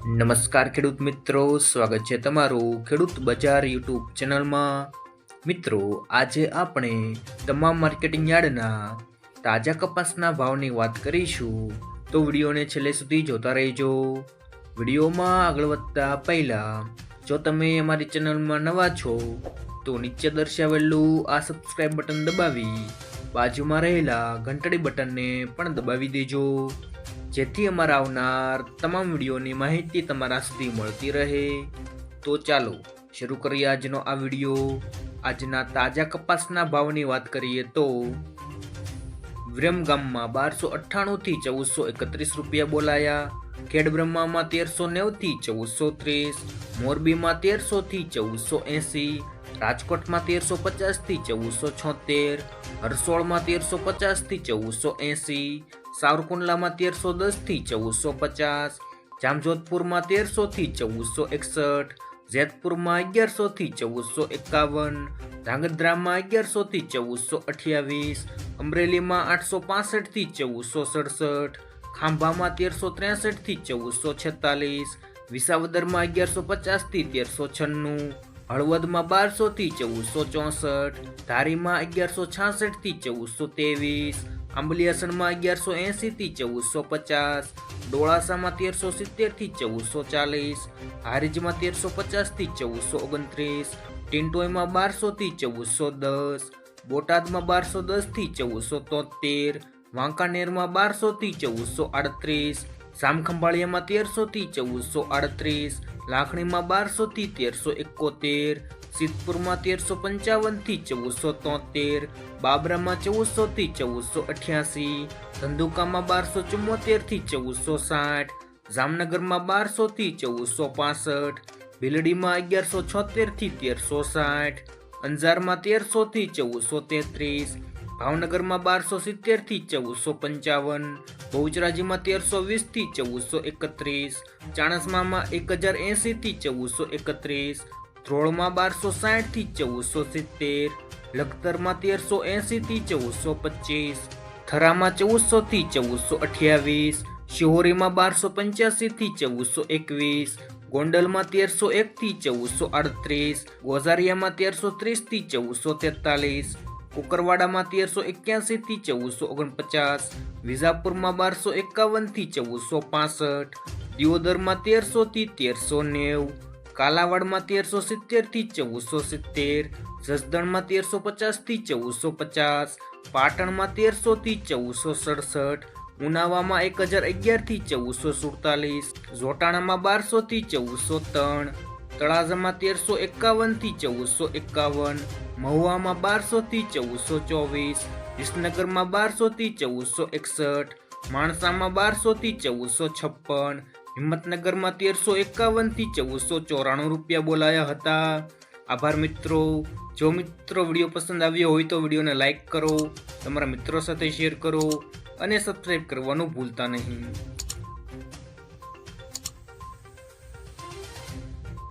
નમસ્કાર ખેડૂત મિત્રો, સ્વાગત છે તમારું ખેડૂત બજાર યુટ્યુબ ચેનલમાં। મિત્રો, આજે આપણે તમામ માર્કેટિંગ યાર્ડના તાજા કપાસના ભાવની વાત કરીશું, તો વિડીયોને છેલ્લે સુધી જોતા રહેજો। વિડીયોમાં આગળ વધતા પહેલાં જો તમે અમારી ચેનલમાં નવા છો તો નીચે દર્શાવેલું આ સબસ્ક્રાઇબ બટન દબાવી બાજુમાં રહેલા ઘંટડી બટનને પણ દબાવી દેજો, જેથી અમારા આવનાર તમામ વિડીયોની માહિતી તમારા સુધી મળતી રહે। તો ચાલો શરૂ કરીએ આજનો આ વિડીયો। આજના તાજા કપાસના ભાવની વાત કરીએ તો વિરમગામમાં 1298 થી 1431 રૂપિયા બોલાયા, ખેડબ્રહ્મામાં 1390 થી 1430, મોરબીમાં 1300 થી 1480, રાજકોટમાં 1350 થી 1476, હરસોળમાં 1350 થી 1480, સાવરકુંડલામાં 1310 થી 1450, જામજોધપુરમાં 1300 થી 1461, જેતપુરમાં 1100 થી 1451, ધ્રાંગધ્રામાં 1100 થી 1428, અમરેલીમાં 865 થી 1467, ખાંભામાં 1363 થી 1446, વિસાવદરમાં 1150 થી 1396, હળવદમાં 1200 થી 1464, ધારીમાં 1166 થી 1423, આંબલિયાસણમાં 1180 થી 1450, ડોળાસામાં 1370 થી 1440, હારીજમાં 1350 થી 1429, ટિન્ટોયમાં 1200 થી 1410, બોટાદમાં 1210 થી 1473, વાંકાનેરમાં 1200 થી 1438, સામખંભાળિયામાં 1300 થી 1438, લાખણીમાં 1200 થી 1371, સિદ્ધપુરમાં 1355 થી 1473, બાબરામાં 1400 થી 1488, ધંધુકામાં 1274 થી 1460, જામનગરમાં 1200 થી 1465, ભીલડીમાં 1176 થી 1360, અંજારમાં 1300 થી 1433, ભાવનગરમાં 1270 થી 1455, બહુચરાજીમાં 1320 થી 1431, ચાણસ્મામાં 1080 થી 1431, ધ્રોળમાં 1260 થી 1470, લખતરમાં 1380 થી 1425, થરામાં 1400 થી 1428, શિહોરીમાં 1285 થી 1421, ગોંડલમાં 1301 થી 1438, ગોઝારિયામાં 1330 થી 1443, કુકરવાડામાં 1381 થી 1449, વિજાપુરમાં 1251 થી 1465, દિયોદરમાં 1300 થી 1390, કાલાવાડમાં 1370 થી 1470, જસદણમાં 1350 થી 1450, પાટણમાં 1300 થી 1467, ઉનાવામાં 1011 થી 1447, જોટાણામાં 1200 થી 1403, તળાજામાં 1351 થી 1451, મહુવામાં 1200 થી 1424, વિસનગરમાં 1200 થી 1461, માણસામાં 1200 થી 1456, હિંમતનગરમાં 1351 થી 1494 રૂપિયા બોલાયા હતા। આભાર મિત્રો। જો મિત્રો વિડીયો પસંદ આવ્યો હોય તો વિડીયોને લાઈક કરો, તમારા મિત્રો સાથે શેર કરો અને સબસ્ક્રાઈબ કરવાનું ભૂલતા નહીં।